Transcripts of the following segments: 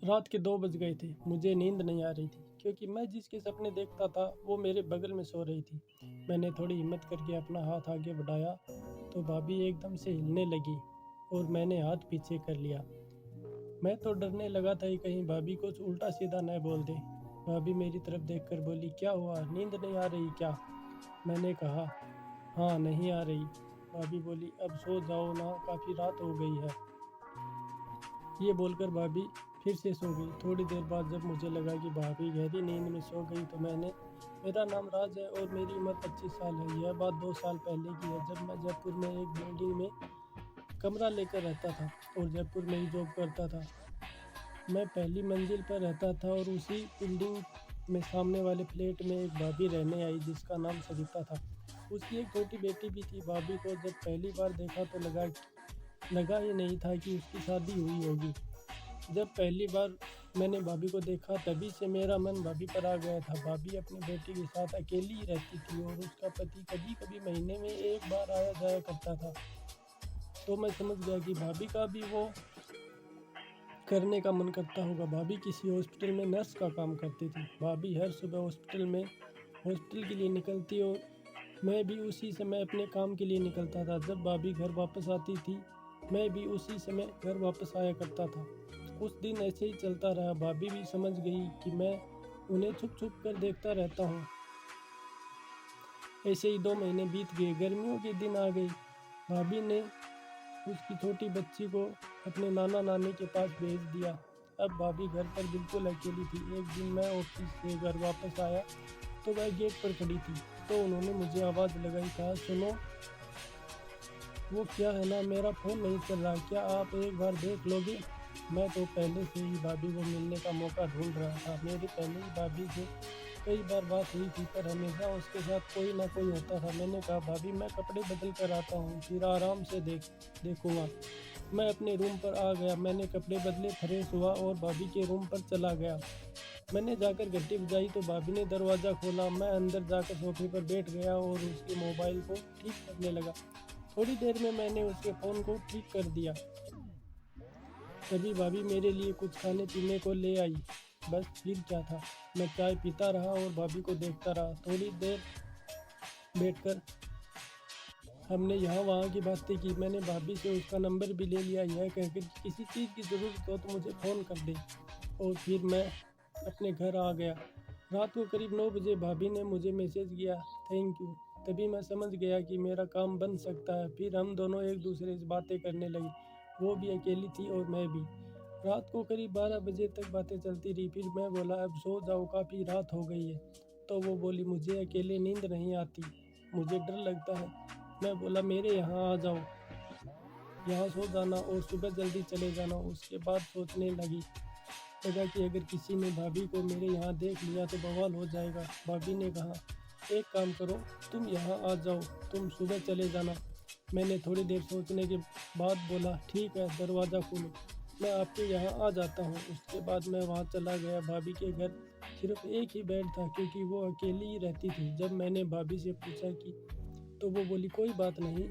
रात के 2 बज गए थे। मुझे नींद नहीं आ रही थी क्योंकि मैं जिसके सपने देखता था वो मेरे बगल में सो रही थी। मैंने थोड़ी हिम्मत करके अपना हाथ आगे बढ़ाया तो भाभी एकदम से हिलने लगी और मैंने हाथ पीछे कर लिया। मैं तो डरने लगा था कि कहीं भाभी कुछ उल्टा सीधा न बोल दे। भाभी मेरी तरफ देखकर बोली, क्या हुआ, नींद नहीं आ रही क्या? मैंने कहा, हाँ नहीं आ रही। भाभी बोली, अब सो जाओ ना, काफ़ी रात हो गई है। ये बोलकर भाभी फिर से सो गई। थोड़ी देर बाद जब मुझे लगा कि भाभी गहरी नींद में सो गई तो मेरा नाम राज है और मेरी उम्र 25 साल है। यह बात 2 साल पहले की है, जब मैं जयपुर में एक बिल्डिंग में कमरा लेकर रहता था और जयपुर में ही जॉब करता था। मैं पहली मंजिल पर रहता था और उसी बिल्डिंग में सामने वाले फ्लैट में एक भाभी रहने आई जिसका नाम सरिता था। उसकी एक छोटी बेटी भी थी। भाभी को जब पहली बार देखा तो लगा ही नहीं था कि उसकी शादी हुई होगी। जब पहली बार मैंने भाभी को देखा तभी से मेरा मन भाभी पर आ गया था। भाभी अपनी बेटी के साथ अकेली ही रहती थी और उसका पति कभी कभी महीने में एक बार आया जाया करता था। तो मैं समझ गया कि भाभी का भी वो करने का मन करता होगा। भाभी किसी हॉस्पिटल में नर्स का काम करती थी। भाभी हर सुबह हॉस्पिटल के लिए निकलती और मैं भी उसी समय अपने काम के लिए निकलता था। जब भाभी घर वापस आती थी मैं भी उसी समय घर वापस आया करता था। कुछ दिन ऐसे ही चलता रहा। भाभी भी समझ गई कि मैं उन्हें छुप छुप कर देखता रहता हूँ। ऐसे ही 2 महीने बीत गए। गर्मियों के दिन आ गई। भाभी ने उसकी छोटी बच्ची को अपने नाना नानी के पास भेज दिया। अब भाभी घर पर बिल्कुल अकेली थी। एक दिन मैं ऑफिस से घर वापस आया तो वह गेट पर खड़ी थी। तो उन्होंने मुझे आवाज़ लगाई, कहा, सुनो, वो क्या है ना, मेरा फ़ोन नहीं चल रहा, क्या आप एक बार देख लोगे? मैं तो पहले से ही भाभी को मिलने का मौका ढूंढ रहा था। मेरी पहले ही भाभी से कई बार बात हुई थी पर हमेशा उसके साथ कोई ना कोई होता था। मैंने कहा, भाभी मैं कपड़े बदल कर आता हूँ, फिर आराम से देखूँगा। मैं अपने रूम पर आ गया। मैंने कपड़े बदले, फ्रेश हुआ और भाभी के रूम पर चला गया। मैंने जाकर घंटी बजाई तो भाभी ने दरवाज़ा खोला। मैं अंदर जाकर सोफे पर बैठ गया और उसके मोबाइल को ठीक करने लगा। थोड़ी देर में मैंने उसके फ़ोन को ठीक कर दिया। तभी भाभी मेरे लिए कुछ खाने पीने को ले आई। बस फिर क्या था, मैं चाय पीता रहा और भाभी को देखता रहा। थोड़ी देर बैठकर हमने यहाँ वहाँ की बातें की। मैंने भाभी से उसका नंबर भी ले लिया, यह कहकर कि किसी चीज़ की ज़रूरत हो तो मुझे फ़ोन कर दे। और फिर मैं अपने घर आ गया। रात को करीब 9 बजे भाभी ने मुझे मैसेज किया, थैंक यू। तभी मैं समझ गया कि मेरा काम बन सकता है। फिर हम दोनों एक दूसरे से बातें करने लगे। वो भी अकेली थी और मैं भी। रात को करीब 12 बजे तक बातें चलती रही। फिर मैं बोला, अब सो जाओ, काफ़ी रात हो गई है। तो वो बोली, मुझे अकेले नींद नहीं आती, मुझे डर लगता है। मैं बोला, मेरे यहाँ आ जाओ, यहाँ सो जाना और सुबह जल्दी चले जाना। उसके बाद सोचने लगा कि अगर किसी ने भाभी को मेरे यहाँ देख लिया तो बवाल हो जाएगा। भाभी ने कहा, एक काम करो, तुम यहाँ आ जाओ, तुम सुबह चले जाना। मैंने थोड़ी देर सोचने के बाद बोला, ठीक है, दरवाज़ा खोलो, मैं आपके यहाँ आ जाता हूँ। उसके बाद मैं वहाँ चला गया। भाभी के घर सिर्फ एक ही बेड था क्योंकि वो अकेली ही रहती थी। जब मैंने भाभी से पूछा कि तो वो बोली, कोई बात नहीं,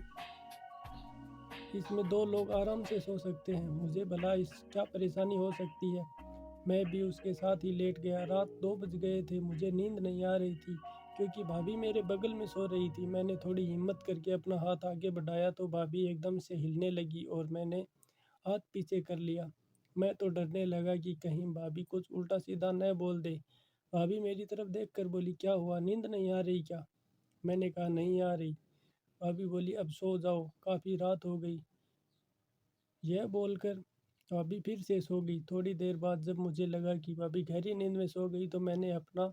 इसमें 2 लोग आराम से सो सकते हैं, मुझे भला इस क्या परेशानी हो सकती है। मैं भी उसके साथ ही लेट गया। रात 2 बज गए थे। मुझे नींद नहीं आ रही थी क्योंकि भाभी मेरे बगल में सो रही थी। मैंने थोड़ी हिम्मत करके अपना हाथ आगे बढ़ाया तो भाभी एकदम से हिलने लगी और मैंने हाथ पीछे कर लिया। मैं तो डरने लगा कि कहीं भाभी कुछ उल्टा सीधा न बोल दे। भाभी मेरी तरफ देख कर बोली, क्या हुआ, नींद नहीं आ रही क्या? मैंने कहा, नहीं आ रही। भाभी बोली, अब सो जाओ, काफ़ी रात हो गई। यह बोलकर भाभी फिर से सो गई। थोड़ी देर बाद जब मुझे लगा कि भाभी गहरी नींद में सो गई तो मैंने अपना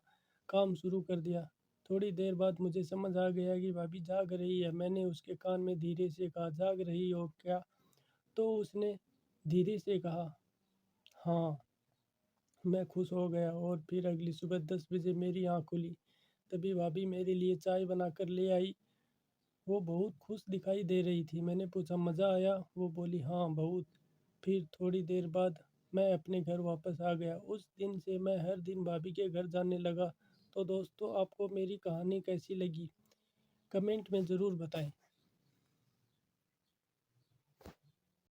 काम शुरू कर दिया। थोड़ी देर बाद मुझे समझ आ गया कि भाभी जाग रही है। मैंने उसके कान में धीरे से कहा, जाग रही हो क्या? तो उसने धीरे से कहा, हाँ। मैं खुश हो गया और फिर अगली सुबह 10 बजे मेरी आँख खुली। तभी भाभी मेरे लिए चाय बनाकर ले आई। वो बहुत खुश दिखाई दे रही थी। मैंने पूछा, मज़ा आया? वो बोली, हाँ बहुत। फिर थोड़ी देर बाद मैं अपने घर वापस आ गया। उस दिन से मैं हर दिन भाभी के घर जाने लगा। तो दोस्तों, आपको मेरी कहानी कैसी लगी? कमेंट में ज़रूर बताएं।